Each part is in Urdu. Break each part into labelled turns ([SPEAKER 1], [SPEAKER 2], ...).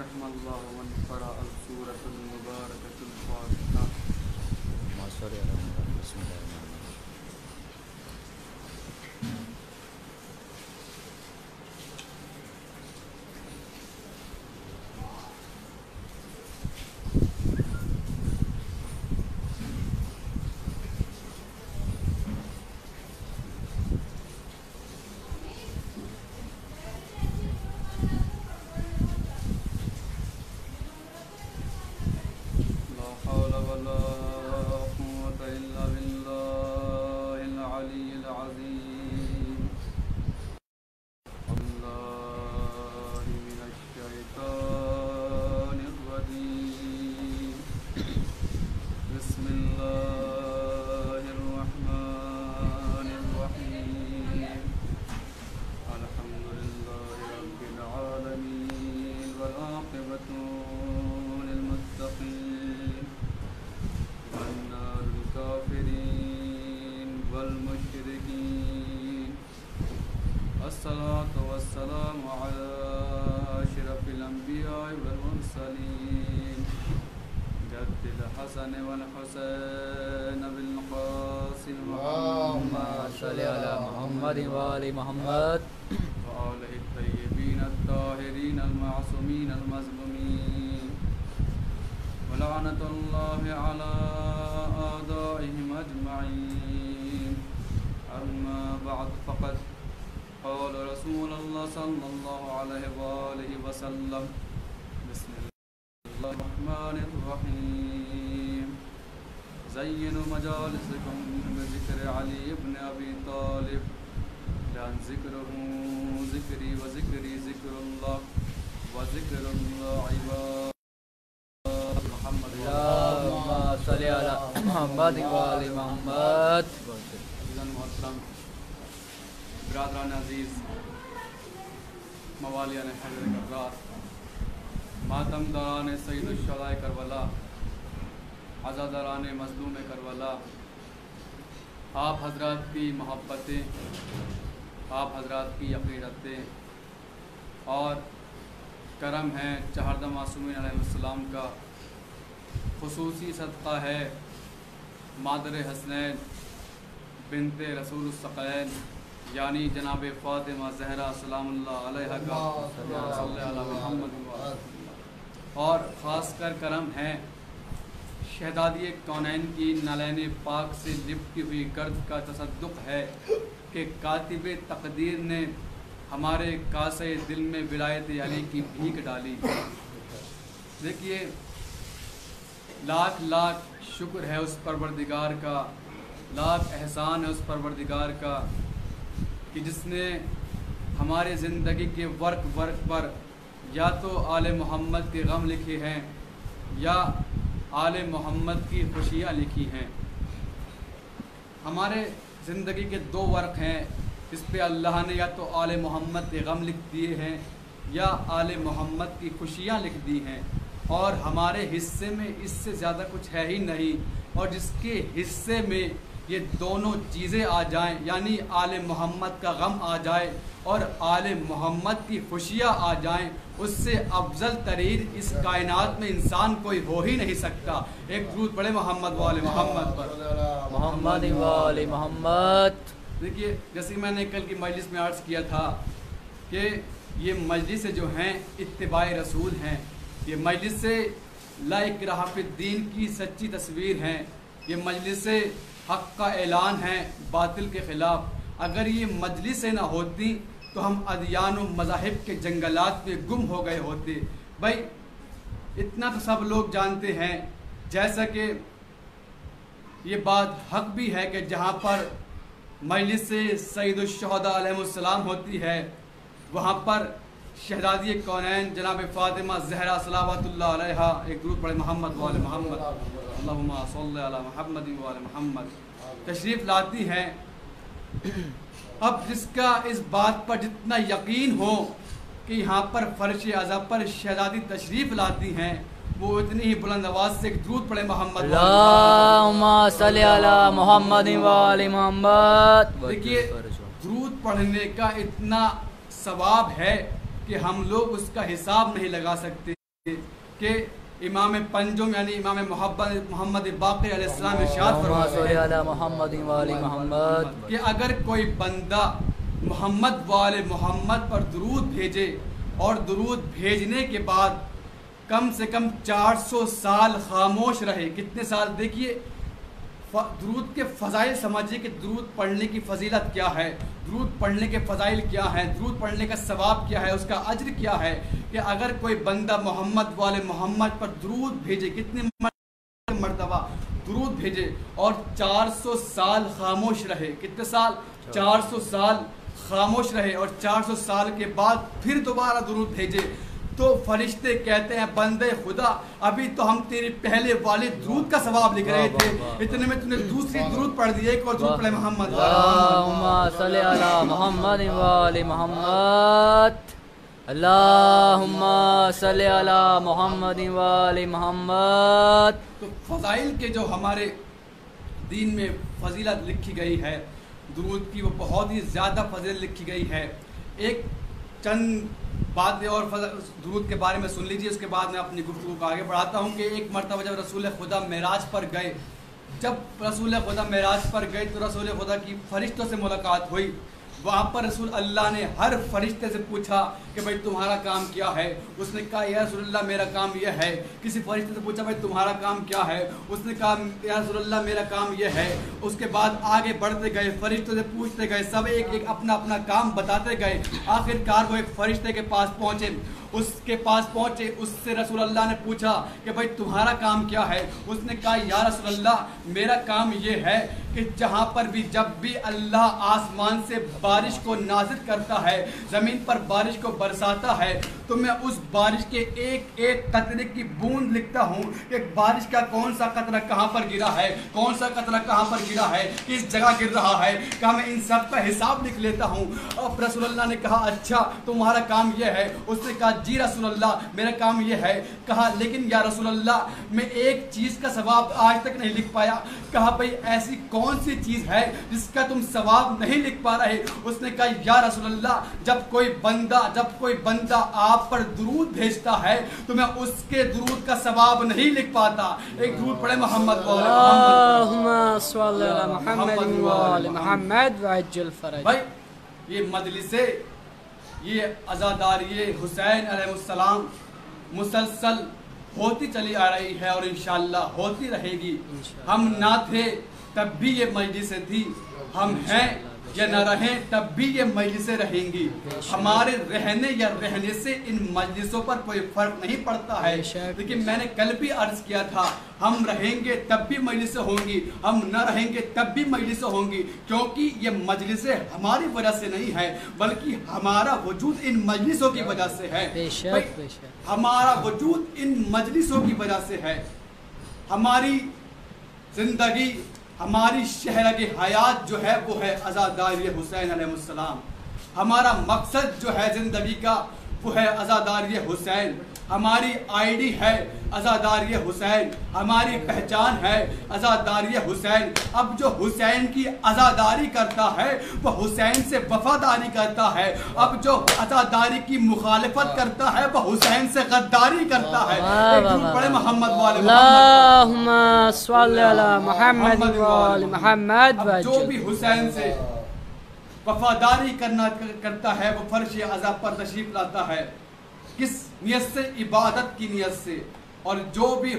[SPEAKER 1] رحم الله من قرأ السورة المباركة الفاتحة.
[SPEAKER 2] بسم اللہ الرحمن الرحیم. الصلاة والسلام على أشرف الأنبياء والمرسلين جد الحسن والحسين بالقاسم اللهم صل على محمد وآل محمد
[SPEAKER 1] وآله الطيبين الطاهرين المعصومين المظلومين ولعنة الله على أعدائهم أجمعين. أما بعد فقد قال رسول الله صلى الله عليه وآله وسلم بسم الله الرحمن الرحيم زينوا مجالسكم بذكر علي بن أبي طالب لأن ذكره ذكري وذكري ذكر الله وذكر الله عباد محمد.
[SPEAKER 2] اللهم صل على محمد وآل محمد.
[SPEAKER 1] محترم برادران عزیز، موالیان حیدر کرار، ماتم داران سید الشہداء کربلا، عزاداران مظلوم کربلا، آپ حضرات کی محبتیں، آپ حضرات کی عقیدتیں اور کرم ہیں چہاردہ معصومین علیہ السلام کا خصوصی صدقہ ہے مادر حسنین بنت رسول الثقلین یعنی جناب فاطمہ زہرا سلام اللہ علیہ کا صلی اللہ علیہ محمد. اور خاص کر کرم ہے شہزادی کونین کی نالین پاک سے لپٹی ہوئی گرد کا تصدق ہے کہ کاتب تقدیر نے ہمارے کاسے دل میں ولایت علی کی بھیک ڈالی. دیکھیے، لاکھ لاکھ شکر ہے اس پروردگار کا، لاکھ احسان ہے اس پروردگار کا کہ جس نے ہمارے زندگی کے ورق پر یا تو آل محمد کے غم لکھے ہیں یا آل محمد کی خوشیاں لکھی ہیں. ہمارے زندگی کے دو ورق ہیں اس پہ اللہ نے یا تو آل محمد کے غم لکھ دیے ہیں یا آل محمد کی خوشیاں لکھ دی ہیں، اور ہمارے حصے میں اس سے زیادہ کچھ ہے ہی نہیں. اور جس کے حصے میں یہ دونوں چیزیں آ جائیں یعنی آل محمد کا غم آ جائے اور آل محمد کی خوشیاں آ جائیں، اس سے افضل ترین اس کائنات میں انسان کوئی ہو ہی نہیں سکتا. ایک درود پڑھے محمد وآل محمد پر.
[SPEAKER 2] محمد وآل محمد.
[SPEAKER 1] دیکھیے، جیسے میں نے کل کی مجلس میں عرض کیا تھا کہ یہ مجلس جو ہیں اتباع رسول ہیں، یہ مجلس لا اکراہ فی الدین کی سچی تصویر ہیں، یہ مجلس حق کا اعلان ہے باطل کے خلاف. اگر یہ مجلسیں نہ ہوتی تو ہم ادیان و مذاہب کے جنگلات میں گم ہو گئے ہوتے. بھائی اتنا تو سب لوگ جانتے ہیں، جیسا کہ یہ بات حق بھی ہے کہ جہاں پر مجلس سید الشہداء علیہ السلام ہوتی ہے وہاں پر شہزادی کونین جناب فاطمہ زہرا صلوات اللہ علیہا ایک درود پڑھے محمد وآل محمد. اللہم صلی علی محمد وآل محمد تشریف لاتی ہیں. اب جس کا اس بات پر جتنا یقین ہو کہ یہاں پر فرش اعظم پر شہزادی تشریف لاتی ہیں وہ اتنی ہی بلند آواز سے ایک درود پڑھے محمد.
[SPEAKER 2] اللہم صلی علی محمد وآل محمد.
[SPEAKER 1] دیکھیے، درود پڑھنے کا اتنا ثواب ہے کہ ہم لوگ اس کا حساب نہیں لگا سکتے. کہ امام پنجم یعنی امام محمد باقر علیہ السلام ارشاد فرماتے
[SPEAKER 2] محمد وآل محمد
[SPEAKER 1] کہ اگر کوئی بندہ محمد وآل محمد پر درود بھیجے اور درود بھیجنے کے بعد کم سے کم 400 سال خاموش رہے. کتنے سال؟ دیکھیے درود کے فضائل سمجھیے کہ درود پڑھنے کی فضیلت کیا ہے, درود پڑھنے کے فضائل کیا ہیں, درود پڑھنے کا ثواب کیا ہے, اس کا اجر کیا ہے. کہ اگر کوئی بندہ محمد والے محمد پر درود بھیجے, کتنے مرتبہ درود بھیجے اور 400 سال خاموش رہے. کتنے سال؟ 400 سال خاموش رہے اور 400 سال کے بعد پھر دوبارہ درود بھیجے, تو فرشتے کہتے ہیں بندے خدا ابھی تو ہم تیرے پہلے والے درود کا ثواب لکھ رہے تھے, اتنے میں تُو نے دوسری درود پڑھ دی, ایک اور درود پڑھے محمد
[SPEAKER 2] اللہم صلی علی محمد وآل محمد, اللہم صلی علی محمد وآل محمد.
[SPEAKER 1] تو فضائل کے جو ہمارے دین میں فضیلت لکھی گئی ہے درود کی, وہ بہت ہی زیادہ فضیلت لکھی گئی ہے. ایک چند باتیں اور درود کے بارے میں سن لیجیے, اس کے بعد میں اپنی گفتگو کو آگے بڑھاتا ہوں. کہ ایک مرتبہ جب رسول خدا معراج پر گئے, جب رسول خدا معراج پر گئے تو رسول خدا کی فرشتوں سے ملاقات ہوئی. وہاں پر رسول اللہ نے ہر فرشتے سے پوچھا کہ بھائی تمہارا کام کیا ہے. اس نے کہا یا رسول اللہ میرا کام یہ ہے. کسی فرشتے سے پوچھا بھائی تمہارا کام کیا ہے, اس نے کہا یا رسول اللہ میرا کام یہ ہے. اس کے بعد آگے بڑھتے گئے, فرشتوں سے پوچھتے گئے, سب ایک ایک اپنا اپنا کام بتاتے گئے. آخرکار وہ ایک فرشتے کے پاس پہنچے, اس سے رسول اللہ نے پوچھا کہ بھائی تمہارا کام کیا ہے. اس نے کہا یا رسول اللہ میرا کام یہ ہے کہ جہاں پر بھی جب بھی اللہ آسمان سے بارش کو نازل کرتا ہے, زمین پر بارش کو برساتا ہے, تو میں اس بارش کے ایک ایک قطرے کی بوند لکھتا ہوں کہ بارش کا کون سا قطرہ کہاں پر گرا ہے, کون سا قطرہ کہاں پر گرا ہے, کس جگہ گر رہا ہے. کہا میں ان سب کا حساب لکھ لیتا ہوں. اور رسول اللہ نے کہا اچھا تمہارا کام یہ ہے. اس نے کہا جی رسول اللہ میرا کام یہ ہے. کہا لیکن یا رسول اللہ میں ایک چیز کا ثواب آج تک نہیں لکھ پایا. کہا بھئی ایسی کون سی چیز ہے جس کا تم ثواب نہیں لکھ پا رہے. اس نے کہا یا رسول اللہ جب کوئی بندہ آپ پر درود بھیجتا ہے تو میں اس کے درود کا ثواب نہیں لکھ پاتا. ایک درود پڑھے محمد
[SPEAKER 2] اللہم صلی علی محمد وآل محمد وعجل فرج.
[SPEAKER 1] بھائی یہ مجلسیں, یہ عزاداری حسین علیہ السلام مسلسل ہوتی چلی آ رہی ہے اور انشاءاللہ ہوتی رہے گی. ہم نہ تھے تب بھی یہ مجلسیں تھی, ہم ہیں یا نہ رہیں تب بھی یہ مجلسیں رہیں گی. ہمارے رہنے یا رہنے سے ان مجلسوں پر کوئی فرق نہیں پڑتا ہے. لیکن میں نے کل بھی عرض کیا تھا ہم رہیں گے تب بھی مجلسیں ہوں گی, ہم نہ رہیں گے تب بھی مجلسیں ہوں گی, کیونکہ یہ مجلسیں ہماری وجہ سے نہیں ہے بلکہ ہمارا وجود ان مجلسوں کی وجہ سے ہے. ہمارا وجود ان مجلسوں کی وجہ سے ہے. ہماری زندگی, ہماری شہرگ حیات جو ہے وہ ہے عزاداری حسین علیہ السلام. ہمارا مقصد جو ہے زندگی کا وہ ہے عزاداری حسین. ہماری آئی ڈی ہے عزاداری حسین, ہماری پہچان ہے عزاداری حسین. اب جو حسین کی عزاداری کرتا ہے وہ حسین سے وفاداری کرتا ہے. اب جو عزاداری کی مخالفت کرتا ہے وہ حسین سے غداری کرتا ہے. ایک درود پڑھے محمد والے
[SPEAKER 2] اللہم صلی علی محمد وآل محمد.
[SPEAKER 1] اب جو بھی حسین سے وفاداری کرتا ہے وہ فرش عزا پر تشریف لاتا ہے. کس نیت سے؟ عبادت کی نیت سے. اور جو بھی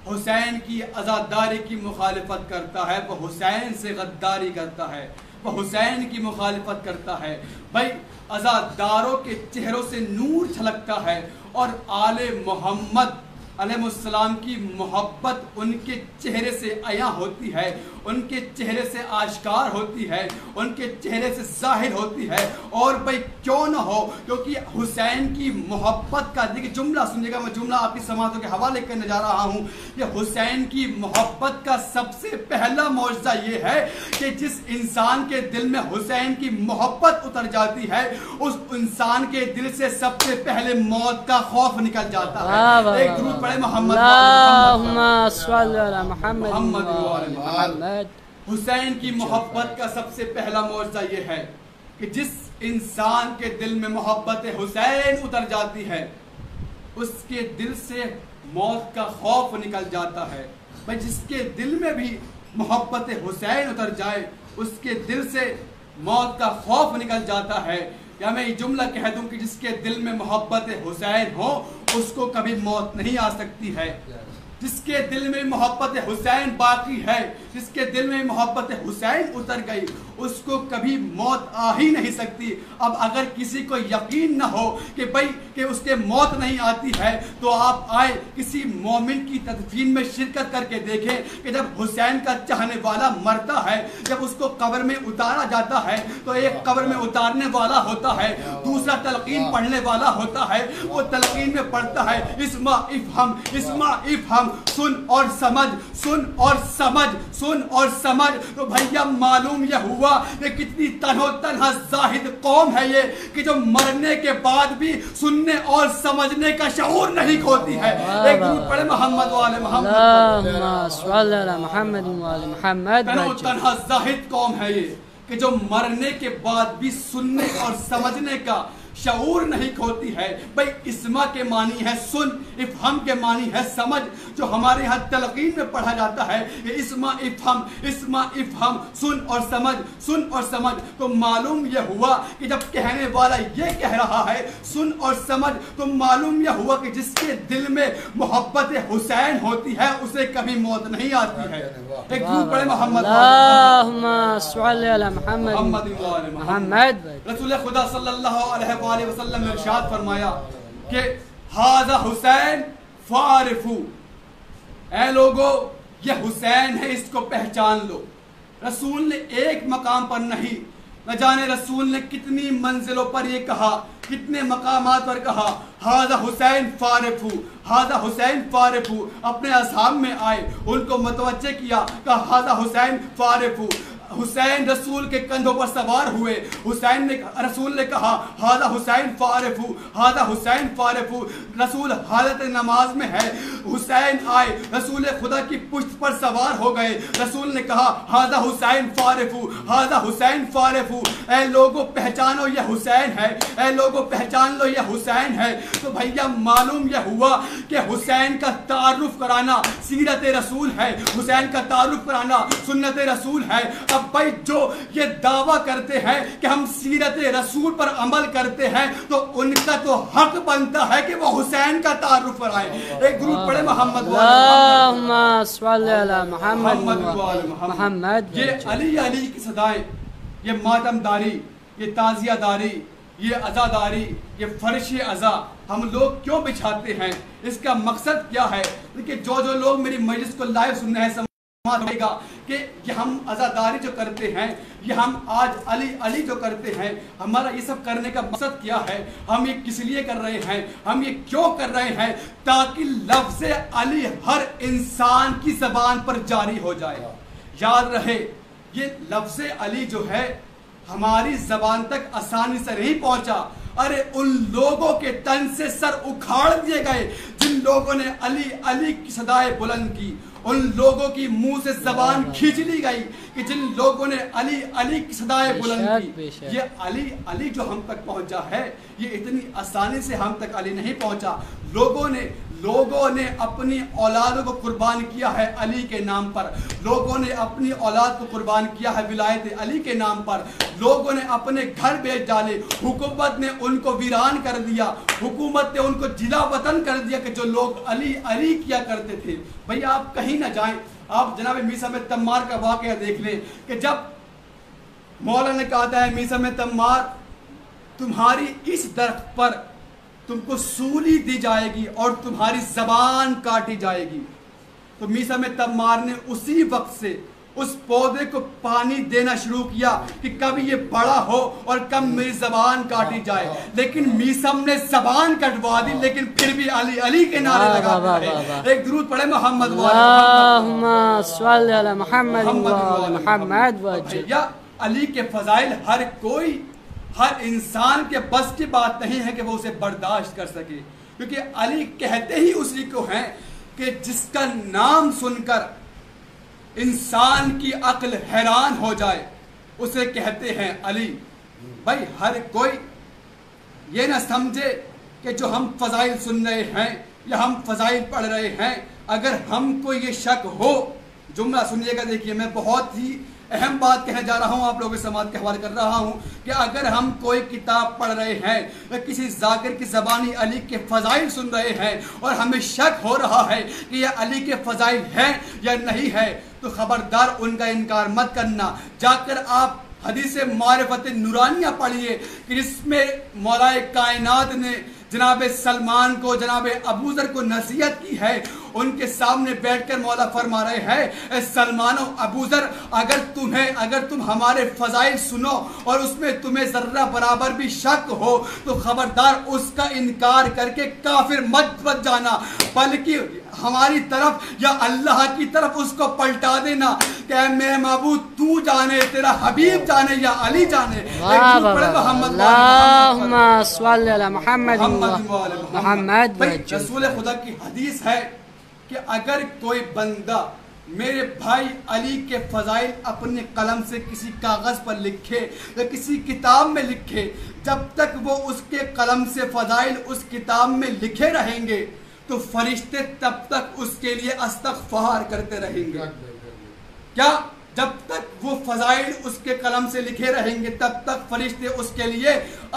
[SPEAKER 1] حسین کی عزاداری کی مخالفت کرتا ہے وہ حسین سے غداری کرتا ہے, وہ حسین کی مخالفت کرتا ہے. بھائی عزاداروں کے چہروں سے نور چھلکتا ہے اور آل محمد علیہ السلام کی محبت ان کے چہرے سے عیاں ہوتی ہے, ان کے چہرے سے آشکار ہوتی ہے, ان کے چہرے سے ظاہر ہوتی ہے. اور بھائی کیوں نہ ہو, کیونکہ حسین کی محبت کا دیکھیں جملہ سنیے گا, میں جملہ آپ کی سماعتوں کے حوالے کرنے جا رہا ہوں. کہ حسین کی محبت کا سب سے پہلا معجزہ یہ ہے کہ جس انسان کے دل میں حسین کی محبت اتر جاتی ہے اس انسان کے دل سے سب سے پہلے موت کا خوف نکل جاتا ہے. ایک درود پڑھے محمد
[SPEAKER 2] اللہم صلی علی محمد وآل محمد.
[SPEAKER 1] حسین کی محبت کا سب سے پہلا معجزہ یہ ہے کہ جس انسان کے دل میں محبت حسین اتر جاتی ہے اس کے دل سے موت کا خوف نکل جاتا ہے۔ بھائی جس کے دل میں بھی محبت حسین اتر جائے اس کے دل سے موت کا خوف نکل جاتا ہے۔ یا میں یہ جملہ کہہ دوں کہ جس کے دل میں محبت حسین ہو اس کو کبھی موت نہیں آ سکتی ہے۔ جس کے دل میں محبت حسین باقی ہے، جس کے دل میں محبت حسین اتر گئی اس کو کبھی موت آ ہی نہیں سکتی۔ اب اگر کسی کو یقین نہ ہو کہ بھائی کہ اس کے موت نہیں آتی ہے تو آپ آئے کسی مومن کی تدفین میں شرکت کر کے دیکھیں کہ جب حسین کا چاہنے والا مرتا ہے، جب اس کو قبر میں اتارا جاتا ہے تو ایک قبر میں اتارنے والا ہوتا ہے، دوسرا تلقین پڑھنے والا ہوتا ہے۔ وہ تلقین میں پڑھتا ہے اسمع افہم اسمع افہم، سن اور سمجھ سن اور سمجھ سن اور سمجھ۔ تو بھیا معلوم یہ ہوا کہ کتنی تنہا زاہد قوم ہے یہ کہ جو مرنے کے بعد بھی سننے اور سمجھنے کا شعور نہیں کھوتی ہے۔ ایک درود پڑھے محمد وآل محمد،
[SPEAKER 2] اللہم صلی علی محمد وآل محمد۔
[SPEAKER 1] تنہا زاہد قوم ہے یہ کہ جو مرنے کے بعد بھی سننے اور سمجھنے کا شعور نہیں کھوتی ہے۔ بھئی اسما کے معنی ہے سن، افہم کے معنی ہے سمجھ۔ جو ہمارے یہاں تلقین میں پڑھا جاتا ہے کہ اسما افہم سن اور سمجھ سن اور سمجھ، تو معلوم یہ ہوا کہ جب کہنے والا یہ کہہ رہا ہے سن اور سمجھ تو معلوم یہ ہوا کہ جس کے دل میں محبت حسین ہوتی ہے اسے کبھی موت نہیں آتی ہے۔ ایک درود پڑھے محمد
[SPEAKER 2] اللہم صلی علی محمد محمد۔
[SPEAKER 1] رسول خدا صلی اللہ علیہ وآلہ وسلم نے ارشاد فرمایا کہ ھذا حسین فعرفو، اے لوگو یہ حسین ہے اس کو پہچان لو۔ رسول نے ایک مقام پر نہیں، نہ جانے رسول نے کتنی منزلوں پر یہ کہا، کتنے مقامات پر کہا ھذا حسین فعرفو ھذا حسین فعرفو۔ اپنے اصحاب میں آئے ان کو متوجہ کیا کہ ھذا حسین فعرفو۔ حسین رسول کے کندھوں پر سوار ہوئے، رسول نے کہا ھذا حسین فعرفو ھذا حسین فعرفو۔ رسول حالت نماز میں ہے، حسین آئے رسول خدا کی پشت پر سوار ہو گئے، رسول نے کہا ھذا حسین فعرفو ھذا حسین فعرفو۔ اے لوگوں پہچانو یہ حسین ہے، اے لوگوں پہچان لو یہ حسین ہے۔ تو بھیا معلوم یہ ہوا کہ حسین کا تعارف کرانا سیرت رسول ہے، حسین کا تعارف کرانا سنت رسول ہے۔ اب بھائی جو یہ دعویٰ کرتے ہیں کہ ہم سیرت رسول پر عمل کرتے ہیں تو ان کا تو حق بنتا ہے کہ وہ حسین کا تعارف کرائیں۔ ایک درود پڑھے محمد
[SPEAKER 2] اللہم صلی علی محمد محمد۔
[SPEAKER 1] یہ علی علی کی صدائیں، یہ ماتم داری، یہ تعزیہ داری، یہ عزاداری، یہ فرش عزا ہم لوگ کیوں بچھاتے ہیں؟ اس کا مقصد کیا ہے؟ کہ جو لوگ میری مجلس کو لائیو سن رہے ہیں سمجھے گا کہ یہ ہم عزاداری جو کرتے ہیں، یہ ہم آج علی علی جو کرتے ہیں، ہمارا یہ سب کرنے کا مقصد کیا ہے؟ ہم یہ کس لیے کر رہے ہیں؟ ہم یہ کیوں کر رہے ہیں؟ تاکہ لفظ علی ہر انسان کی زبان پر جاری ہو جائے۔ یاد رہے یہ لفظ علی جو ہے ہماری زبان تک آسانی سے نہیں پہنچا، ارے ان لوگوں کے تن سے سر اکھاڑ دیے گئے جن لوگوں نے علی علی کی صدائیں بلند کی، ان لوگوں کی منہ سے زبان کھینچ لی گئی کہ جن لوگوں نے علی علی کی صدائیں بلند کی۔ یہ علی علی جو ہم تک پہنچا ہے یہ اتنی آسانی سے ہم تک علی نہیں پہنچا۔ لوگوں نے اپنی اولادوں کو قربان کیا ہے علی کے نام پر، لوگوں نے اپنی اولاد کو قربان کیا ہے ولایت علی کے نام پر، لوگوں نے اپنے گھر بیچ ڈالے، حکومت نے ان کو ویران کر دیا، حکومت نے ان کو جلا وطن کر دیا کہ جو لوگ علی علی کیا کرتے تھے۔ بھئی آپ کہیں نہ جائیں، آپ جناب میسا میں تمار کا واقعہ دیکھ لیں کہ جب مولا نے کہا تھا میسا میں تمار تمہاری اس درخت پر تم کو سولی دی جائے گی اور تمہاری زبان کاٹی جائے گی، تو میسا میں تمار نے اسی وقت سے اس پودے کو پانی دینا شروع کیا کہ کب یہ بڑا ہو اور کب میری زبان کاٹی جائے، لیکن میسم نے زبان کٹوا دی لیکن پھر بھی علی علی کے نعرے لگاتا ہے۔ ایک درود پڑھے محمد
[SPEAKER 2] اللہم صلی علی محمد محمد۔
[SPEAKER 1] یا علی کے فضائل ہر انسان کے بس کی بات نہیں ہے کہ وہ اسے برداشت کر سکے، کیونکہ علی کہتے ہی اسی کو ہیں کہ جس کا نام سن کر انسان کی عقل حیران ہو جائے اسے کہتے ہیں علی۔ بھائی ہر کوئی یہ نہ سمجھے کہ جو ہم فضائل سن رہے ہیں یا ہم فضائل پڑھ رہے ہیں، اگر ہم کو یہ شک ہو، جملہ سنیے گا، دیکھیے میں بہت ہی اہم بات کہنے جا رہا ہوں، آپ لوگوں کے سماعت کے حوالے کر رہا ہوں کہ اگر ہم کوئی کتاب پڑھ رہے ہیں یا کسی ذاکر کی زبانی علی کے فضائل سن رہے ہیں اور ہمیں شک ہو رہا ہے کہ یہ علی کے فضائل ہیں یا نہیں ہے، تو خبردار ان کا انکار مت کرنا۔ جا کر آپ حدیث معرفت نورانیہ پڑھیے کہ جس میں مولا کائنات نے جناب سلمان کو، جناب ابوذر کو نصیحت کی ہے۔ ان کے سامنے بیٹھ کر مولا فرما رہے ہیں، اے سلمان و ابوذر، اگر تم ہمارے فضائل سنو اور اس میں تمہیں ذرہ برابر بھی شک ہو تو خبردار اس کا انکار کر کے کافر مت جانا، بلکہ ہماری طرف یا اللہ کی طرف اس کو پلٹا دینا کہ اے میرے معبود تو جانے، تیرا حبیب جانے یا علی جانے۔
[SPEAKER 2] اللہم صلی علی محمد محمد۔
[SPEAKER 1] رسول خدا کی حدیث ہے کہ اگر کوئی بندہ میرے بھائی علی کے فضائل اپنے قلم سے کسی کاغذ پر لکھے یا کسی کتاب میں لکھے، جب تک وہ اس کے قلم سے فضائل اس کتاب میں لکھے رہیں گے تو فرشتے تب تک اس کے لیے استغفار کرتے رہیں گے۔ کیا؟ جب تک وہ فضائل اس کے قلم سے لکھے رہیں گے تب تک فرشتے اس کے لیے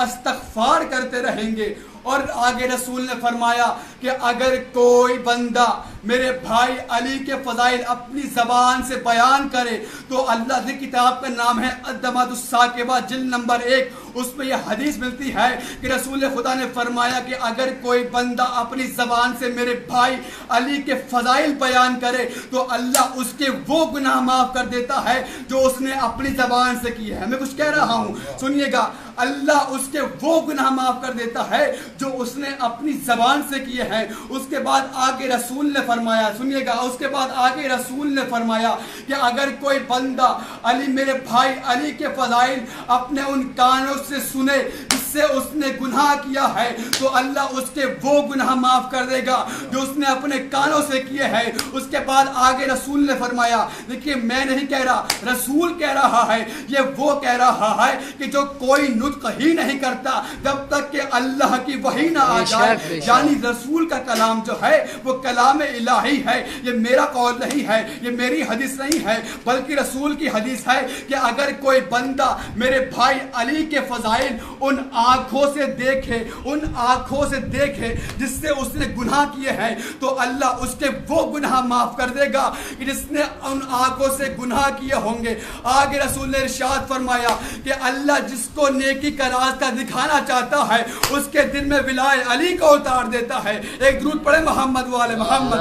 [SPEAKER 1] استغفار کرتے رہیں گے۔ اور آگے رسول نے فرمایا کہ اگر کوئی بندہ میرے بھائی علی کے فضائل اپنی زبان سے بیان کرے تو اللہ کی کتاب کا نام ہے الدمات الثاقبہ، جلد نمبر 1، اس میں یہ حدیث ملتی ہے کہ رسول خدا نے فرمایا کہ اگر کوئی بندہ اپنی زبان سے میرے بھائی علی کے فضائل بیان کرے تو اللہ اس کے وہ گناہ معاف کر دیتا ہے جو اس نے اپنی زبان سے کی ہے۔ میں کچھ کہہ رہا ہوں، سنیے گا، اللہ اس کے وہ گناہ معاف کر دیتا ہے جو اس نے اپنی زبان سے کیے ہیں۔ اس کے بعد آگے رسول نے فرمایا، سنیے گا، اس کے بعد آگے رسول نے فرمایا کہ اگر کوئی بندہ علی، میرے بھائی علی کے فضائل اپنے ان کانوں سے سنے جس سے اس نے گناہ کیا ہے تو اللہ اس کے وہ گناہ معاف کر دے گا جو اس نے اپنے کانوں سے کیے ہیں۔ اس کے بعد آگے رسول نے فرمایا، دیکھیے میں نہیں کہہ رہا، رسول کہہ رہا ہے، یہ وہ کہہ رہا ہے کہ جو کوئی نطق ہی نہیں کرتا جب تک کہ اللہ کی وحی نہ آ جائے، یعنی رسول کا کلام جو ہے وہ کلام الہی ہے۔ یہ میرا قول نہیں ہے، یہ میری حدیث نہیں ہے، بلکہ رسول کی حدیث ہے کہ اگر کوئی بندہ میرے بھائی علی کے فضائل ان آنکھوں سے دیکھے جس سے اس نے گناہ کیے ہیں تو اللہ اس کے وہ گناہ معاف کر دے گا کہ جس نے ان آنکھوں سے گناہ کیے ہوں گے۔ آگے رسول نے ارشاد فرمایا کہ اللہ جس کو نیکی کا راستہ دکھانا چاہتا ہے اس کے دل میں ولائے علی کو اتار دیتا ہے۔ ایک درود پڑھے محمد والے محمد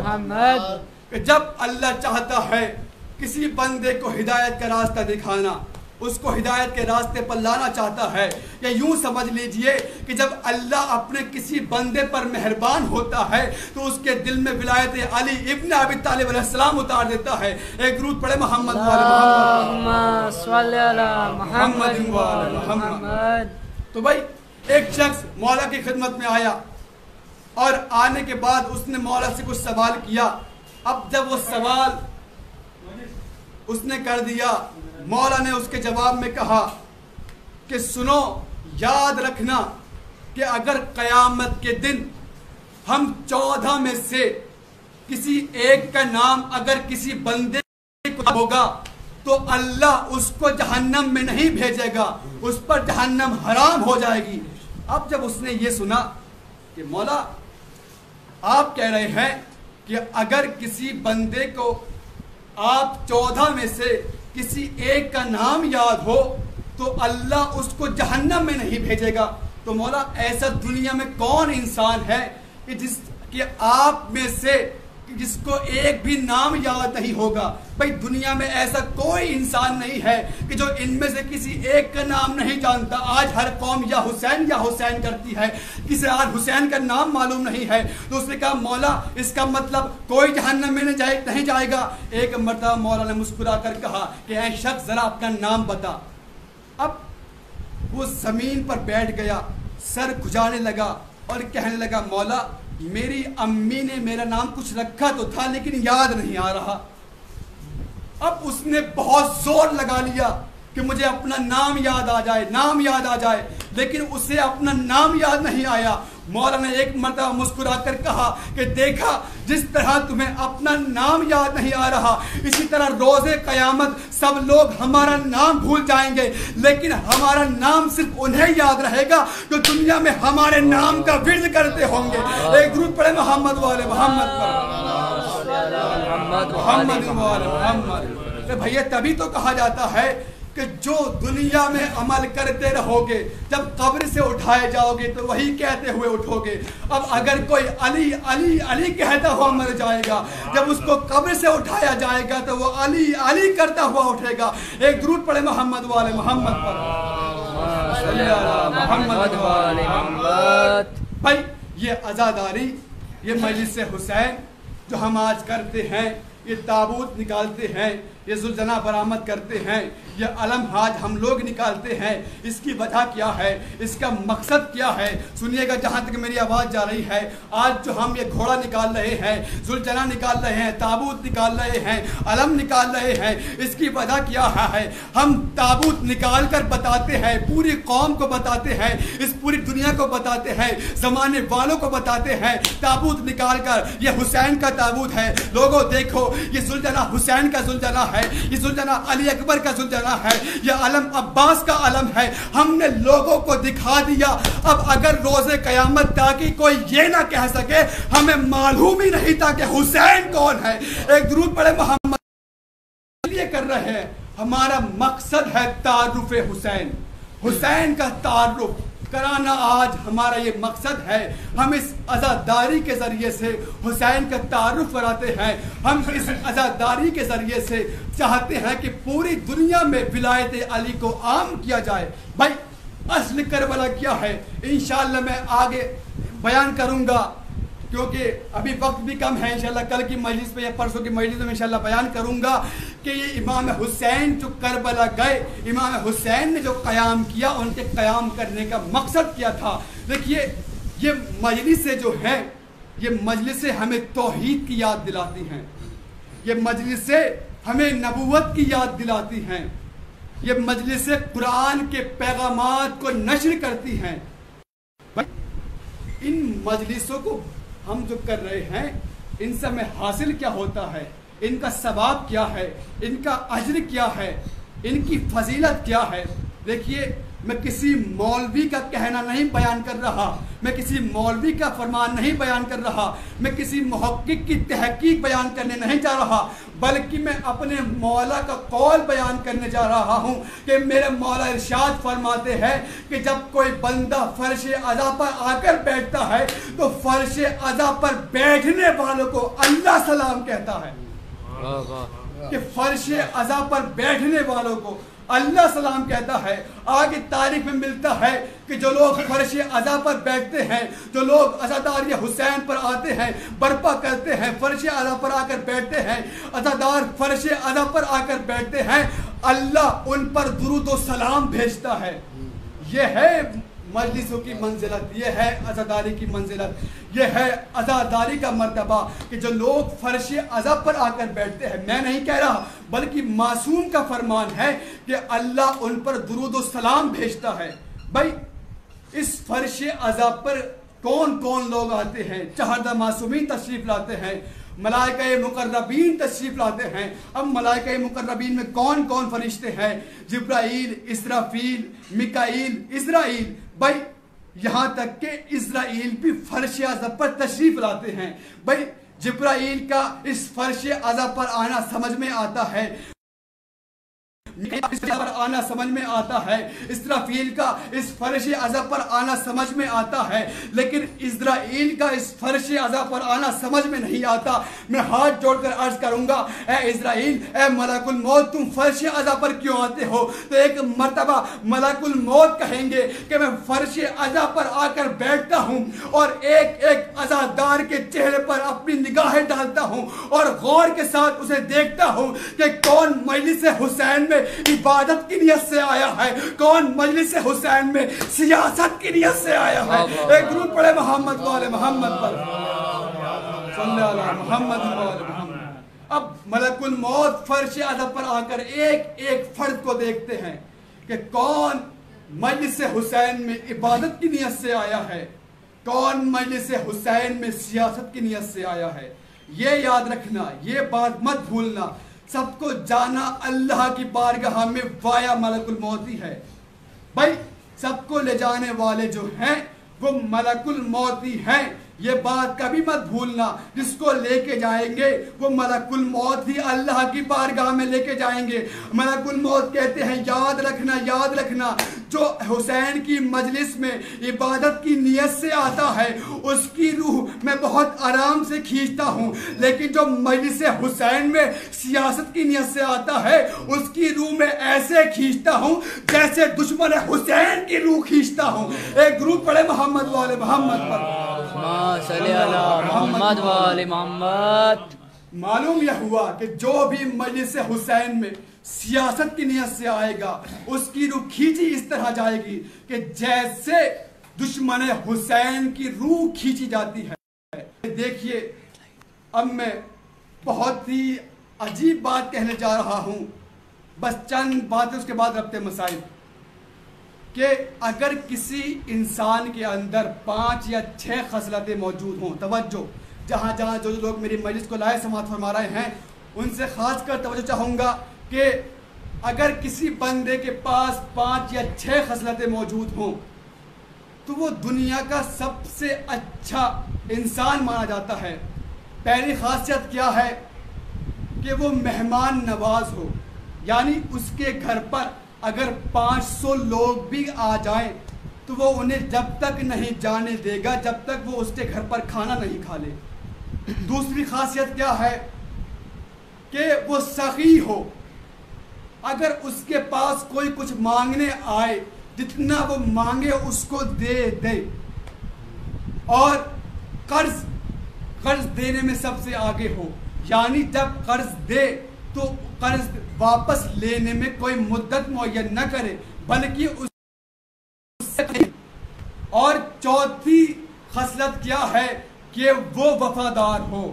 [SPEAKER 1] محمد۔ جب اللہ چاہتا ہے کسی بندے کو ہدایت کا راستہ دکھانا، اس کو ہدایت کے راستے پر لانا چاہتا ہے، یا یوں سمجھ لیجئے کہ جب اللہ اپنے کسی بندے پر مہربان ہوتا ہے تو اس کے دل میں ولایت علی ابن ابی طالب علیہ السلام اتار دیتا ہے۔ ایک درود پڑھے محمد
[SPEAKER 2] اللہم صلی علی محمد محمد۔
[SPEAKER 1] تو بھائی ایک شخص مولا کی خدمت میں آیا اور آنے کے بعد اس نے مولا سے کچھ سوال کیا۔ اب جب وہ سوال اس نے کر دیا، مولا نے اس کے جواب میں کہا کہ سنو، یاد رکھنا کہ اگر قیامت کے دن ہم 14 میں سے کسی ایک کا نام اگر کسی بندے کو ہوگا تو اللہ اس کو جہنم میں نہیں بھیجے گا، اس پر جہنم حرام ہو جائے گی۔ اب جب اس نے یہ سنا کہ مولا آپ کہہ رہے ہیں کہ اگر کسی بندے کو آپ 14 میں سے کسی ایک کا نام یاد ہو تو اللہ اس کو جہنم میں نہیں بھیجے گا، تو مولا ایسا دنیا میں کون انسان ہے کہ آپ میں سے جس کو ایک بھی نام یاد نہیں ہوگا؟ بھائی دنیا میں ایسا کوئی انسان نہیں ہے کہ جو ان میں سے کسی ایک کا نام نہیں جانتا۔ آج ہر قوم یا حسین کرتی ہے، کسی آج حسین کا نام معلوم نہیں ہے، تو اس نے کہا مولا اس کا مطلب کوئی جہنم میں نہیں جائے گا۔ ایک مرتبہ مولا نے مسکرا کر کہا کہ اے شخص ذرا اپنا نام بتا۔ اب وہ زمین پر بیٹھ گیا، سر کھجانے لگا اور کہنے لگا مولا میری امی نے میرا نام کچھ رکھا تو تھا لیکن یاد نہیں آ رہا۔ اب اس نے بہت زور لگا لیا
[SPEAKER 3] کہ مجھے اپنا نام یاد آ جائے، نام یاد آ جائے، لیکن اسے اپنا نام یاد نہیں آیا۔ مولا نے ایک مرتبہ مسکرا کر کہا کہ دیکھا جس طرح تمہیں اپنا نام یاد نہیں آ رہا، اسی طرح روز قیامت سب لوگ ہمارا نام بھول جائیں گے، لیکن ہمارا نام صرف انہیں یاد رہے گا جو دنیا میں ہمارے نام کا ورد کرتے ہوں گے۔ ایک درود پڑھے محمد والے محمد پر، محمد والے محمد۔ تو بھیا تبھی تو کہا جاتا ہے کہ جو دنیا میں عمل کرتے رہو گے جب قبر سے اٹھائے جاؤ گے تو وہی کہتے ہوئے اٹھو گے۔ اب اگر کوئی علی علی علی کہتا ہوا مر جائے گا، جب اس کو قبر سے اٹھایا جائے گا تو وہ علی علی کرتا ہوا اٹھے گا۔ ایک درود پڑھے محمد والے محمد پر، محمد والے محمد۔ بھائی یہ عزاداری، یہ مجلس حسین جو ہم آج کرتے ہیں، یہ تابوت نکالتے ہیں، یہ ذوالجناح برآمد کرتے ہیں، یہ علم آج ہم لوگ نکالتے ہیں، اس کی وجہ کیا ہے، اس کا مقصد کیا ہے؟ سنیے گا جہاں تک میری آواز جا رہی ہے۔ آج جو ہم یہ گھوڑا نکال رہے ہیں، ذوالجناح نکال رہے ہیں، تابوت نکال رہے ہیں، علم نکال رہے ہیں، اس کی وجہ کیا ہے؟ ہم تابوت نکال کر بتاتے ہیں، پوری قوم کو بتاتے ہیں، اس پوری دنیا کو بتاتے ہیں، زمانے والوں کو بتاتے ہیں، تابوت نکال کر یہ حسین کا تابوت ہے، لوگوں دیکھو یہ ذوالجناح حسین کا ذوالجناح ہے، یہ ذوالجناح علی اکبر کا ذوالجناح ہے، یہ علم عباس کا علم ہے، ہم نے لوگوں کو دکھا دیا۔ اب اگر روز قیامت تاکہ کوئی یہ نہ کہہ سکے ہمیں معلوم ہی نہیں تھا کہ حسین کون ہے۔ ایک درود پڑھے محمد۔ یہ کر رہے ہیں، ہمارا مقصد ہے تعارف حسین، حسین کا تعارف کرانا آج ہمارا یہ مقصد ہے۔ ہم اس عزاداری کے ذریعے سے حسین کا تعارف کراتے ہیں، ہم اس عزاداری کے ذریعے سے چاہتے ہیں کہ پوری دنیا میں ولایت علی کو عام کیا جائے۔ بھائی اصل کربلا کیا ہے انشاءاللہ میں آگے بیان کروں گا، کیونکہ ابھی وقت بھی کم ہے۔ انشاءاللہ کل کی مجلس میں یا پرسوں کی مجلس میں انشاءاللہ بیان کروں گا کہ یہ امام حسین جو کربلا گئے، امام حسین نے جو قیام کیا، ان کے قیام کرنے کا مقصد کیا تھا۔ دیکھیے یہ مجلسیں جو ہیں، یہ مجلسیں ہمیں توحید کی یاد دلاتی ہیں، یہ مجلسیں ہمیں نبوت کی یاد دلاتی ہیں، یہ مجلسیں قرآن کے پیغامات کو نشر کرتی ہیں۔ ان مجلسوں کو ہم جو کر رہے ہیں، ان سے ہمیں حاصل کیا ہوتا ہے، ان کا ثواب کیا ہے، ان کا اجر کیا ہے، ان کی فضیلت کیا ہے؟ دیکھیے میں کسی مولوی کا کہنا نہیں بیان کر رہا، میں کسی مولوی کا فرمان نہیں بیان کر رہا، میں کسی محقق کی تحقیق بیان کرنے نہیں جا رہا، بلکہ میں اپنے مولا کا قول بیان کرنے جا رہا ہوں کہ میرے مولا ارشاد فرماتے ہیں کہ جب کوئی بندہ فرش عزا پر آ کر بیٹھتا ہے تو فرش عزا پر بیٹھنے والوں کو اللہ سلام کہتا ہے، کہ فرش عزا پر بیٹھنے والوں کو اللہ سلام کہتا ہے۔ آگے تاریخ میں ملتا ہے کہ جو لوگ فرش عزا پر بیٹھتے ہیں، جو لوگ عزاداری حسین پر آتے ہیں، برپا کرتے ہیں، فرش عزا پر آ کر بیٹھتے ہیں، عزادار فرش عزا پر آ کر بیٹھتے ہیں، اللہ ان پر درود و سلام بھیجتا ہے۔ یہ ہے مجلسوں کی منزلت، یہ ہے عزاداری کی منزلت، یہ ہے عزاداری کا مرتبہ کہ جو لوگ فرش عزا پر آ کر بیٹھتے ہیں، میں نہیں کہہ رہا بلکہ معصوم کا فرمان ہے کہ اللہ ان پر درود و سلام بھیجتا ہے۔ بھائی اس فرش عزا پر کون کون لوگ آتے ہیں؟ چہردہ معصومین تشریف لاتے ہیں، ملائکہ مقربین تشریف لاتے ہیں۔ اب ملائکہ مقربین میں کون کون فرشتے ہیں؟ جبرائیل، اسرافیل، میکائیل، اسرائیل۔ بھائی یہاں تک کہ اسرائیل بھی فرش عزا پر تشریف لاتے ہیں۔ بھائی جبرائیل کا اس فرش عزا پر آنا سمجھ میں آتا ہے، پر آنا سمجھ میں آتا ہے، اسرافیل کا اس فرش عزا پر آنا سمجھ میں آتا ہے، لیکن اسرائیل کا اس فرش عزا پر آنا سمجھ میں نہیں آتا۔ میں ہاتھ جوڑ کر عرض کروں گا، اے اسرائیل، اے ملک الموت، تم فرش عزا پر کیوں آتے ہو؟ تو ایک مرتبہ ملک الموت کہیں گے کہ میں فرش عزا پر آ کر بیٹھتا ہوں اور ایک ایک عزادار کے چہرے پر اپنی نگاہیں ڈالتا ہوں اور غور کے ساتھ اسے دیکھتا ہوں کہ کون مجلس حسین میں عبادت کی نیت سے آیا ہے، کون مجلس حسین میں سیاست کی نیت سے آیا ہے۔ ایک درود پڑھے محمد والے محمد پر، صلی اللہ علیہ محمد والے محمد۔ اب ملک الموت فرش ادب پر آ کر ایک ایک فرد کو دیکھتے ہیں کہ کون مجلس حسین میں عبادت کی نیت سے آیا ہے، کون مجلس حسین میں سیاست کی نیت سے آیا ہے۔ یہ یاد رکھنا، یہ بات مت بھولنا، سب کو جانا اللہ کی بارگاہ میں وایا ملک الموت ہی ہے۔ بھائی سب کو لے جانے والے جو ہیں وہ ملک الموت ہی ہیں، یہ بات کبھی مت بھولنا۔ جس کو لے کے جائیں گے وہ ملک الموت ہی اللہ کی بارگاہ میں لے کے جائیں گے۔ ملک الموت کہتے ہیں یاد رکھنا، یاد رکھنا، جو حسین کی مجلس میں عبادت کی نیت سے آتا ہے اس کی روح میں بہت آرام سے کھینچتا ہوں، لیکن جو مجلس حسین میں سیاست کی نیت سے آتا ہے اس کی روح میں ایسے کھینچتا ہوں جیسے دشمن حسین کی روح کھینچتا ہوں۔ ایک درود پڑھے محمد والے محمد پر۔
[SPEAKER 2] صلی اللہ محمد وآل محمد۔
[SPEAKER 3] معلوم یہ ہوا کہ جو بھی مجلس حسین میں سیاست کی نیت سے آئے گا اس کی روح کھینچی اس طرح جائے گی کہ جیسے دشمن حسین کی روح کھینچی جاتی ہے۔ دیکھیے اب میں بہت ہی عجیب بات کہنے جا رہا ہوں، بس چند باتیں اس کے بعد ربط مسائل، کہ اگر کسی انسان کے اندر 5 یا 6 خصلتیں موجود ہوں، توجہ، جہاں جہاں جو لوگ میری مجلس کو لائے سماعت فرما رہے ہیں ان سے خاص کر توجہ چاہوں گا کہ اگر کسی بندے کے پاس 5 یا 6 خصلتیں موجود ہوں تو وہ دنیا کا سب سے اچھا انسان مانا جاتا ہے۔ پہلی خاصیت کیا ہے کہ وہ مہمان نواز ہو، یعنی اس کے گھر پر اگر 500 لوگ بھی آ جائیں تو وہ انہیں جب تک نہیں جانے دے گا جب تک وہ اس کے گھر پر کھانا نہیں کھا لے۔ دوسری خاصیت کیا ہے کہ وہ سخی ہو، اگر اس کے پاس کوئی کچھ مانگنے آئے جتنا وہ مانگے اس کو دے دے، اور قرض دینے میں سب سے آگے ہو، یعنی جب قرض دے تو قرض واپس لینے میں کوئی مدت معین نہ کرے بلکہ اس سے۔ اور چوتھی خصلت کیا ہے کہ وہ وفادار ہو۔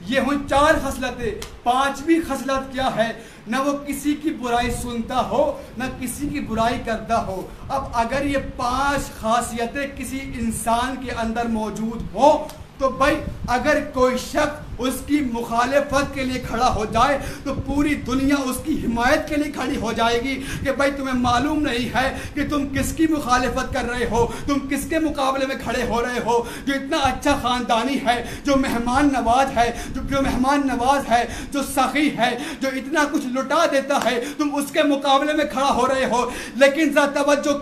[SPEAKER 3] یہ ہوں 4 خصلتیں۔ 5ویں خصلت کیا ہے؟ نہ وہ کسی کی برائی سنتا ہو نہ کسی کی برائی کرتا ہو۔ اب اگر یہ 5 خاصیتیں کسی انسان کے اندر موجود ہوں تو بھائی اگر کوئی شخص اس کی مخالفت کے لیے کھڑا ہو جائے تو پوری دنیا اس کی حمایت کے لیے کھڑی ہو جائے گی کہ بھائی تمہیں معلوم نہیں ہے کہ تم کس کی مخالفت کر رہے ہو، تم کس کے مقابلے میں کھڑے ہو رہے ہو۔ جو اتنا اچھا خاندانی ہے، جو مہمان نواز ہے، جو سخی ہے، جو اتنا کچھ لٹا دیتا ہے، تم اس کے مقابلے میں کھڑا ہو رہے ہو۔ لیکن ذرا توجہ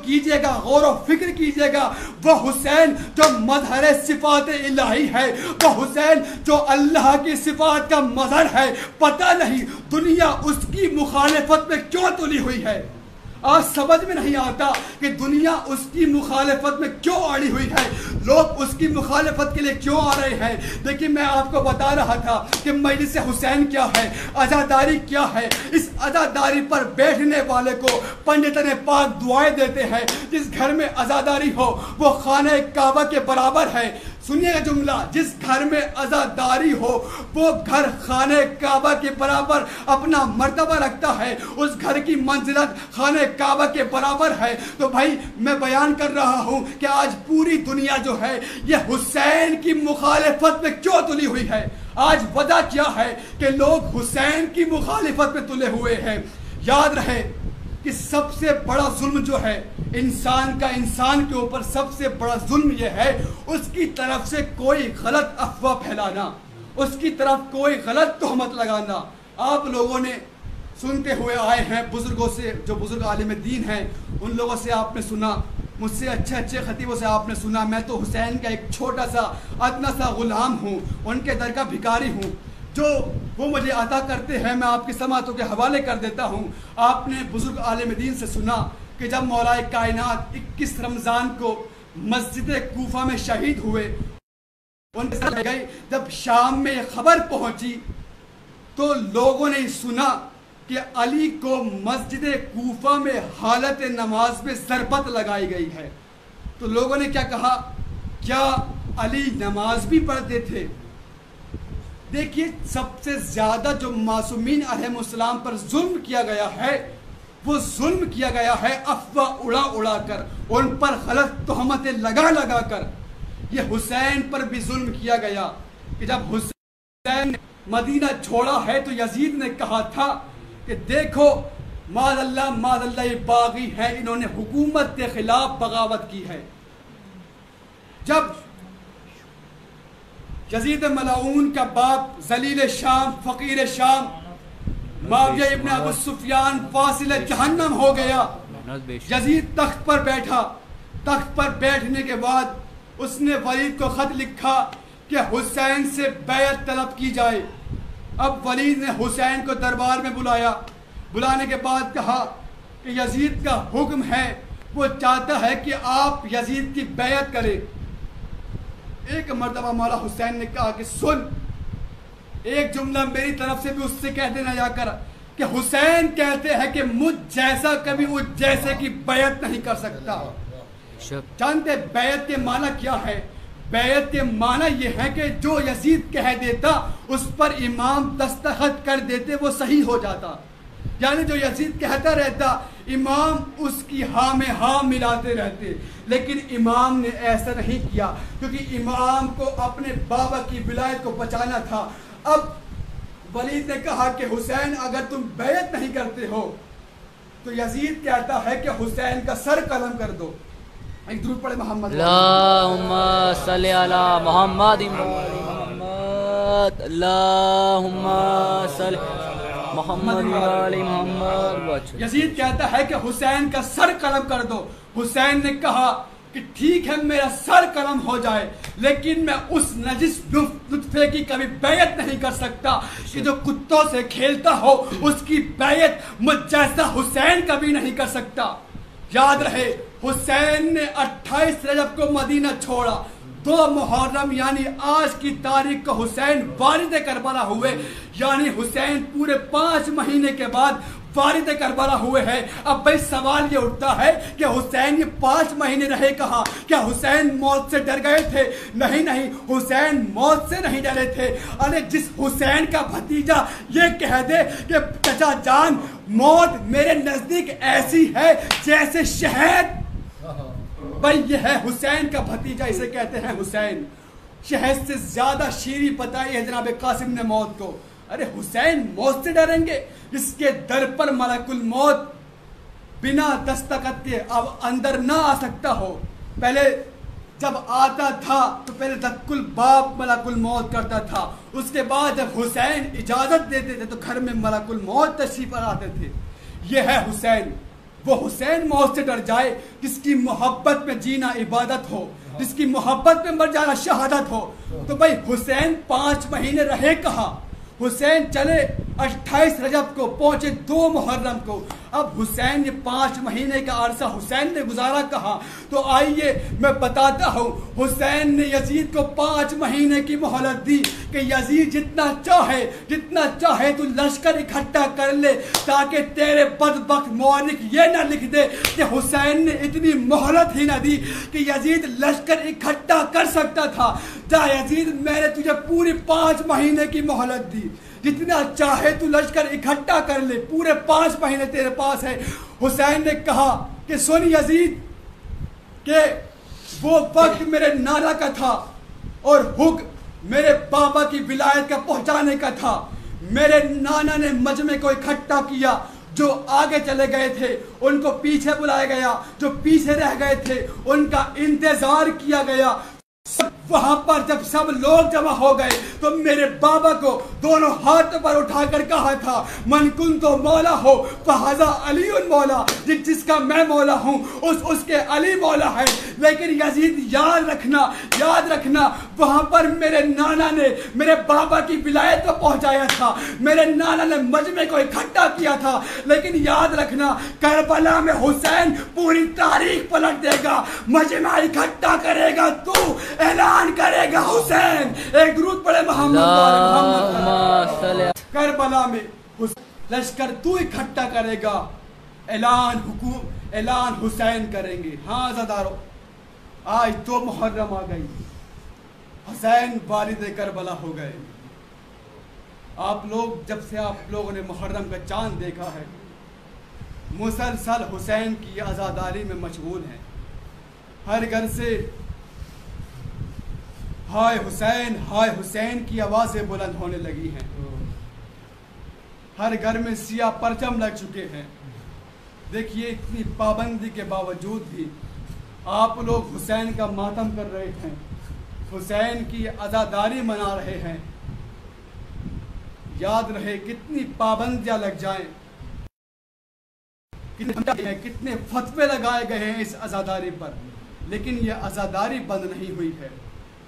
[SPEAKER 3] کیجئے گا، غور و فکر کیجئے گا، وہ حسین جو مظہر صفات الہی ہے، وہ حسین جو اللہ کی صفات کا مظہر ہے، پتہ نہیں دنیا اس کی مخالفت میں کیوں تلی ہوئی ہے۔ آج سمجھ میں نہیں آتا کہ دنیا اس کی مخالفت میں کیوں اڑی ہوئی ہے، لوگ اس کی مخالفت کے لیے کیوں آ رہے ہیں۔ لیکن میں آپ کو بتا رہا تھا کہ مجلس حسین کیا ہے، عزاداری کیا ہے۔ اس عزاداری پر بیٹھنے والے کو پنڈتان پاک دعائیں دیتے ہیں، جس گھر میں عزاداری ہو وہ خانہ کعبہ کے برابر ہے۔ سنیے گا جملہ، جس گھر میں عزاداری ہو وہ گھر خانہ کعبہ کے برابر اپنا مرتبہ رکھتا ہے، اس گھر کی منزلت خانہ کعبہ کے برابر ہے۔ تو بھائی میں بیان کر رہا ہوں کہ آج پوری دنیا جو ہے یہ حسین کی مخالفت میں کیوں تلی ہوئی ہے۔ آج وجہ کیا ہے کہ لوگ حسین کی مخالفت میں تلے ہوئے ہیں۔ یاد رہے کہ سب سے بڑا ظلم جو ہے انسان کے اوپر سب سے بڑا ظلم یہ ہے اس کی طرف سے کوئی غلط افواہ پھیلانا، اس کی طرف کوئی غلط تہمت لگانا۔ آپ لوگوں نے سنتے ہوئے آئے ہیں بزرگوں سے، جو بزرگ عالم دین ہیں ان لوگوں سے آپ نے سنا، مجھ سے اچھے خطیبوں سے آپ نے سنا۔ میں تو حسین کا ایک چھوٹا سا ادنا سا غلام ہوں، ان کے در کا بھکاری ہوں، جو وہ مجھے عطا کرتے ہیں میں آپ کی سماعتوں کے حوالے کر دیتا ہوں۔ آپ نے بزرگ عالم دین سے سنا کہ جب مولا کائنات 21 رمضان کو مسجد کوفہ میں شہید ہوئے، ان کے ساتھ گئے، جب شام میں خبر پہنچی تو لوگوں نے سنا کہ علی کو مسجد کوفہ میں حالت نماز میں ضربت لگائی گئی ہے۔ تو لوگوں نے کیا کہا، کیا علی نماز بھی پڑھتے تھے؟ دیکھیے سب سے زیادہ جو معصومین علیہ السلام پر ظلم کیا گیا ہے، وہ ظلم کیا گیا ہے افواہ اڑا اڑا کر، ان پر غلط تہمتیں لگا لگا کر۔ یہ حسین پر بھی ظلم کیا گیا کہ جب حسین نے مدینہ چھوڑا ہے تو یزید نے کہا تھا کہ دیکھو معاذ اللہ یہ باغی ہیں، انہوں نے حکومت کے خلاف بغاوت کی ہے۔ جب یزید ملعون کا باپ ذلیل شام، فقیر شام، معاویہ ابن ابو سفیان فاصل جہنم ہو گیا، یزید تخت پر بیٹھا۔ تخت پر بیٹھنے کے بعد اس نے ولید کو خط لکھا کہ حسین سے بیعت طلب کی جائے۔ اب ولید نے حسین کو دربار میں بلایا، بلانے کے بعد کہا کہ یزید کا حکم ہے، وہ چاہتا ہے کہ آپ یزید کی بیعت کریں۔ ایک مرتبہ مولا حسین نے کہا کہ سن، ایک جملہ میری طرف سے بھی اس سے کہہ دینا جا کر کہ حسین کہتے ہیں کہ مجھ جیسا کبھی وہ جیسے کی بیعت نہیں کر سکتا۔ جانتے بیعت کے معنی کیا ہے؟ بیعت کے معنی یہ ہے کہ جو یزید کہہ دیتا اس پر امام دستخط کر دیتے، وہ صحیح ہو جاتا۔ یعنی جو یزید کہتا رہتا امام اس کی ہاں میں ہاں ملاتے رہتے، لیکن امام نے ایسا نہیں کیا، کیونکہ امام کو اپنے بابا کی ولایت کو بچانا تھا۔ اب ولید نے کہا کہ حسین اگر تم بیعت نہیں کرتے ہو تو یزید کہتا ہے کہ حسین کا سر قلم کر دو۔ ایک درود پڑھے محمد
[SPEAKER 2] اللہم صلی علی محمد محمد، اللہم صلی محمد علی محمد۔
[SPEAKER 3] یزید کہتا ہے کہ حسین کا سر قلم کر دو۔ حسین نے کہا کہ ٹھیک ہے میرا سر قلم ہو جائے، لیکن میں اس نجس لطفے کی کبھی بیعت نہیں کر سکتا کہ جو کتوں سے کھیلتا ہو، اس کی بیعت مجھ جیسا حسین کبھی نہیں کر سکتا۔ یاد رہے حسین نے 28 رجب کو مدینہ چھوڑا، 2 محرم یعنی آج کی تاریخ کو حسین والد کربلا ہوئے، یعنی حسین پورے 5 مہینے کے بعد والد کربلا ہوئے ہیں۔ اب بھائی سوال یہ اٹھتا ہے کہ حسین یہ 5 مہینے رہے کہاں؟ کیا حسین موت سے ڈر گئے تھے؟ نہیں، حسین موت سے نہیں ڈرے تھے۔ ارے جس حسین کا بھتیجا یہ کہہ دے کہ چچا جان موت میرے نزدیک ایسی ہے جیسے شہد، بھائی یہ ہے حسین کا بھتیجا، اسے کہتے ہیں حسین۔ شہد سے زیادہ شیریں بتائی ہے جناب قاسم نے موت کو۔ ارے حسین موت سے ڈریں گے؟ اس کے در پر ملک الموت بنا دستخط کے اب اندر نہ آ سکتا ہو۔ پہلے جب آتا تھا تو پہلے دق الباب ملک الموت کرتا تھا، اس کے بعد جب حسین اجازت دیتے تھے تو گھر میں ملک الموت تشریف پر آتے تھے۔ یہ ہے حسین۔ وہ حسین موت سے ڈر جائے جس کی محبت میں جینا عبادت ہو، جس کی محبت میں مر جانا شہادت ہو۔ تو بھائی حسین 5 مہینے رہے کہاں؟ حسین چلے 28 رجب کو، پہنچے 2 محرم کو۔ اب حسین یہ 5 مہینے کا عرصہ حسین نے گزارا کہاں؟ تو آئیے میں بتاتا ہوں۔ حسین نے یزید کو 5 مہینے کی مہلت دی کہ یزید جتنا چاہے تو لشکر اکٹھا کر لے، تاکہ تیرے بدبخت مورخ یہ نہ لکھ دے کہ حسین نے اتنی مہلت ہی نہ دی کہ یزید لشکر اکٹھا کر سکتا تھا۔ جا یزید میں نے تجھے پوری 5 مہینے کی مہلت دی، جتنا چاہے تو لشکر اکٹھا کر لے، پورے 5 مہینے تیرے پاس ہے۔ حسین نے کہا کہ سن یزید کہ وہ وقت میرے نانا کا تھا اور حکم میرے بابا کی ولایت کا پہنچانے کا تھا۔ میرے نانا نے مجمع کو اکٹھا کیا، جو آگے چلے گئے تھے ان کو پیچھے بلایا گیا، جو پیچھے رہ گئے تھے ان کا انتظار کیا گیا۔ وہاں پر جب سب لوگ جمع ہو گئے تو میرے بابا کو دونوں ہاتھ پر اٹھا کر کہا تھا من کنتو مولا ہو فہذا علی مولا، جس کا میں مولا ہوں اس کے علی مولا ہے۔ لیکن یزید یاد رکھنا وہاں پر میرے نانا نے میرے بابا کی ولایت کو پہنچایا تھا، میرے نانا نے مجمع کو اکٹھا کیا تھا، لیکن یاد رکھنا کربلا میں حسین پوری تاریخ پلٹ دے گا، مجمع اکٹھا کرے گا، تو اعلان کرے گا حسین۔ ایک درود پڑھے محمد کربلا میں لشکر تو اکٹھا کرے گا، اعلان حسین کریں گے۔ ہاں زدارو آج 2 محرم آ گئی، حسین والد کربلا ہو گئے۔ آپ لوگ جب سے آپ لوگوں نے محرم کا چاند دیکھا ہے مسلسل حسین کی عزاداری میں مشغول ہیں. ہر گھر سے ہائے حسین کی آوازیں بلند ہونے لگی ہیں. ہر گھر میں سیاہ پرچم لگ چکے ہیں. دیکھیے اتنی پابندی کے باوجود بھی آپ لوگ حسین کا ماتم کر رہے ہیں, حسین کی عزاداری منا رہے ہیں. یاد رہے کتنی پابندیاں لگ جائیں, کتنے فتوے لگائے گئے ہیں اس عزاداری پر, لیکن یہ عزاداری بند نہیں ہوئی ہے,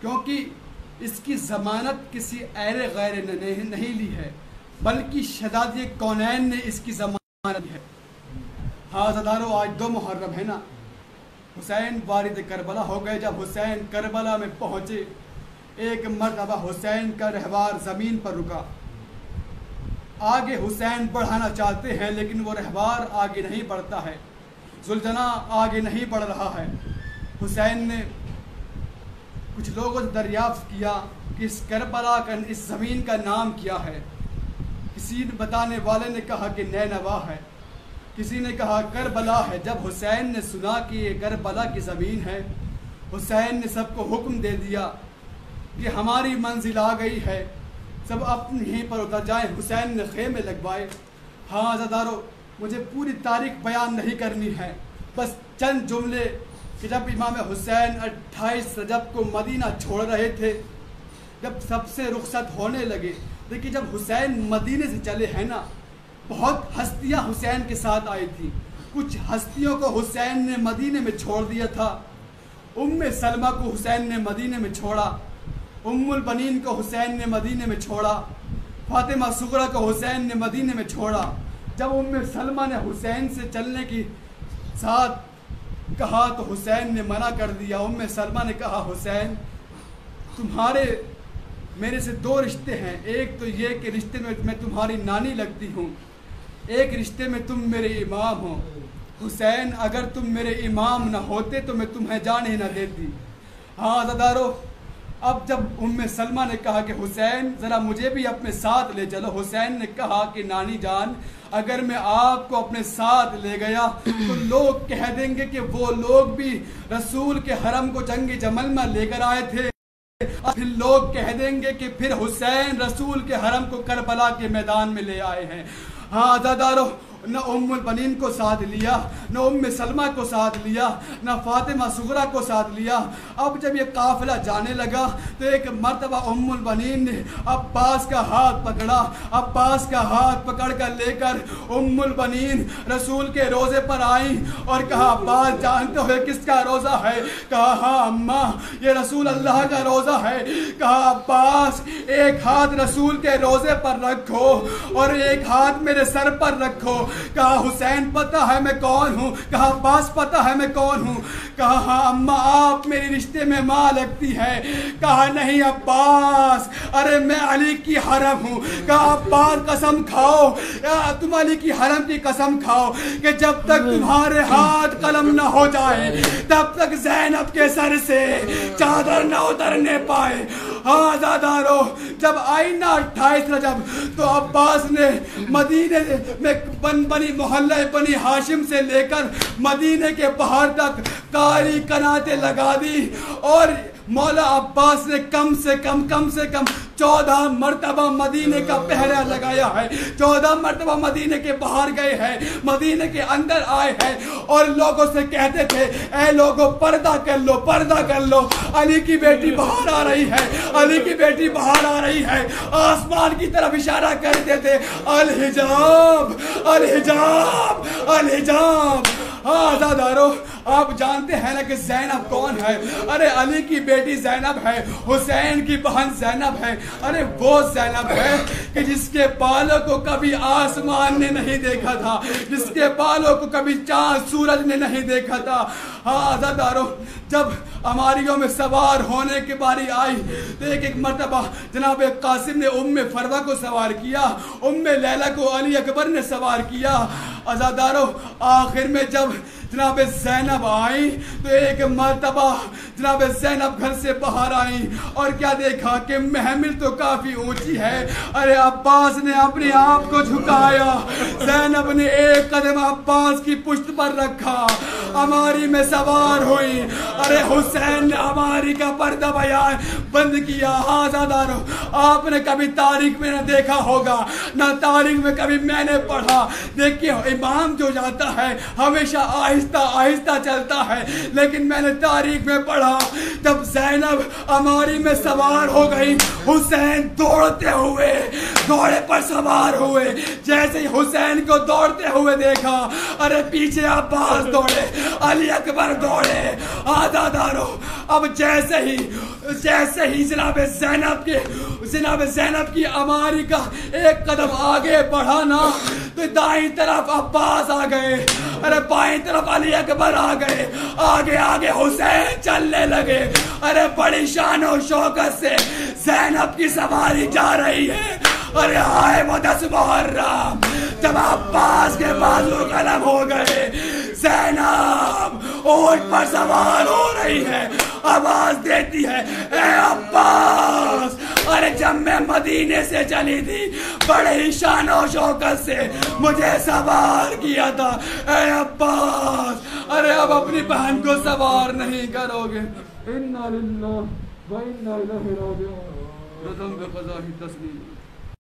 [SPEAKER 3] کیونکہ اس کی ضمانت کسی اہل غیر نے نہیں لی ہے, بلکہ شہزادی کونین نے اس کی ضمانت لی ہے. ہاں عزاداروں, آج 2 محرم ہے نا, حسین وارد کربلا ہو گئے. جب حسین کربلا میں پہنچے ایک مرتبہ حسین کا رہوار زمین پر رکا. آگے حسین بڑھانا چاہتے ہیں لیکن وہ رہوار آگے نہیں بڑھتا ہے, ذوالجناح آگے نہیں بڑھ رہا ہے. حسین نے کچھ لوگوں سے دریافت کیا کہ اس کربلا کا, اس زمین کا نام کیا ہے. کسی بتانے والے نے کہا کہ نینوا ہے, کسی نے کہا کربلا ہے. جب حسین نے سنا کہ یہ کربلا کی زمین ہے, حسین نے سب کو حکم دے دیا کہ ہماری منزل آ گئی ہے, سب اپنے یہیں پر اتر جائیں. حسین نے خیمے لگوائے. ہاں عزاداروں, مجھے پوری تاریخ بیان نہیں کرنی ہے, بس چند جملے کہ جب امام حسین 28 رجب کو مدینہ چھوڑ رہے تھے, جب سب سے رخصت ہونے لگے. دیکھیے جب حسین مدینے سے چلے ہیں نا, بہت ہستیاں حسین کے ساتھ آئی تھی. کچھ ہستیوں کو حسین نے مدینے میں چھوڑ دیا تھا. ام سلمہ کو حسین نے مدینے میں چھوڑا, ام البنین کو حسین نے مدینے میں چھوڑا, فاطمہ صغریٰ کو حسین نے مدینے میں چھوڑا. جب ام سلمہ نے حسین سے چلنے کی ساتھ کہا تو حسین نے منع کر دیا. ام سلمہ نے کہا حسین تمہارے میرے سے 2 رشتے ہیں, ایک تو یہ کہ رشتے میں تمہاری نانی لگتی ہوں, ایک رشتے میں تم میرے امام ہو. حسین اگر تم میرے امام نہ ہوتے تو میں تمہیں جان ہی نہ دیتی. ہاں عزاداروں, اب جب ام سلمہ نے کہا کہ حسین ذرا مجھے بھی اپنے ساتھ لے چلو, حسین نے کہا کہ نانی جان اگر میں آپ کو اپنے ساتھ لے گیا تو لوگ کہہ دیں گے کہ وہ لوگ بھی رسول کے حرم کو جنگ جمل میں لے کر آئے تھے, اور پھر لوگ کہہ دیں گے کہ پھر حسین رسول کے حرم کو کربلا کے میدان میں لے آئے ہیں. ہاں عزاداروں, نہ ام البنین کو ساتھ لیا, نہ ام سلمہ کو ساتھ لیا, نہ فاطمہ صغریٰ کو ساتھ لیا. اب جب یہ قافلہ جانے لگا تو ایک مرتبہ ام البنین نے عباس کا ہاتھ پکڑا. عباس کا ہاتھ پکڑ کر لے کر ام البنین رسول کے روزے پر آئیں اور کہا عباس جانتے ہوئے کس کا روزہ ہے؟ کہا ہاں اماں یہ رسول اللہ کا روزہ ہے. کہا عباس ایک ہاتھ رسول کے روزے پر رکھو اور ایک ہاتھ میرے سر پر رکھو. کہا حسین پتہ ہے میں کون ہوں؟ کہا عباس پتہ ہے میں کون ہوں؟ کہا ہاں اماں آپ میری رشتے میں ماں لگتی ہے. کہا نہیں عباس, ارے میں علی کی حرم ہوں. کہا عباس قسم کھاؤ, تم علی کی حرم کی قسم کھاؤ کہ جب تک تمہارے ہاتھ قلم نہ ہو جائے تب تک زینب کے سر سے چادر نہ اترنے پائے. ہاں عزادارو, جب آئی نا 28 رجب تو عباس نے مدینے میں بنی محلہ بنی ہاشم سے لے کر مدینے کے باہر تک کاری کناتیں لگا دی, اور مولا عباس نے کم سے کم 14 مرتبہ مدینے کا پہرا لگایا ہے. 14 مرتبہ مدینے کے باہر گئے ہیں, مدینے کے اندر آئے ہیں اور لوگوں سے کہتے تھے اے لوگوں پردہ کر لو, پردہ کر لو, علی کی بیٹی باہر آ رہی ہے, علی کی بیٹی باہر آ رہی ہے. آسمان کی طرف اشارہ کرتے تھے الحجاب الحجاب الحجاب. ہاں عزادارو, آپ جانتے ہیں نا کہ زینب کون ہے؟ ارے علی کی بیٹی زینب ہے, حسین کی بہن زینب ہے. ارے وہ زینب ہے کہ جس کے بالوں کو کبھی آسمان نے نہیں دیکھا تھا, جس کے بالوں کو کبھی چاند سورج نے نہیں دیکھا تھا. ہاں عزاداروں، جب ہماریوں میں سوار ہونے کی باری آئی تو ایک مرتبہ جناب قاسم نے ام فروہ کو سوار کیا، ام لیلہ کو علی اکبر نے سوار کیا۔ عزاداروں، آخر میں جب جناب زینب آئیں تو ایک مرتبہ جناب زینب گھر سے باہر آئیں اور کیا دیکھا کہ محمل تو کافی اونچی ہے۔ ارے عباس نے اپنے آپ کو جھکایا، زینب نے ایک قدم عباس کی پشت پر رکھا، ہماری میں سوار ہوئی۔ ارے حسین نے ہماری کا پردہ بیان بند کیا۔ ہاں عزاداروں، آپ نے کبھی تاریخ میں نہ دیکھا ہوگا، نہ تاریخ میں کبھی میں نے پڑھا۔ دیکھیے امام جو جاتا ہے ہمیشہ آہستہ آہستہ چلتا ہے، لیکن میں نے تاریخ میں پڑھا جب زینب ہماری میں سوار ہو گئی، حسین دوڑتے ہوئے گھوڑے پر سوار ہوئے۔ جیسے ہی حسین کو دوڑتے ہوئے دیکھا، ارے پیچھے عباس دوڑے، علی اکبر دوڑے۔ عزاداروں، اب جیسے ہی جناب زینب کی ہماری کا ایک قدم آگے بڑھا نا تو دائیں طرف عباس آ گئے، ارے بائیں طرف علی اکبر آ گئے، آگے آگے حسین چلنے لگے۔ ارے بڑی شان و شوکت سے زینب کی سواری جا رہی ہے۔ ارے آئے وہ 10 محرم جب عباس کے بازو قلم ہو گئے، زینب اونٹ پر سوار ہو رہی ہے، آواز دیتی ہے اے عباس۔ ارے جب میں مدینے سے چلی تھی بڑے ہی شان و شوکت سے مجھے سوار کیا تھا، اے عباس ارے اب اپنی بہن کو سوار نہیں کرو گے۔ انا للہ و انا الیہ راجعون۔ رضم بقضاء تسلیم۔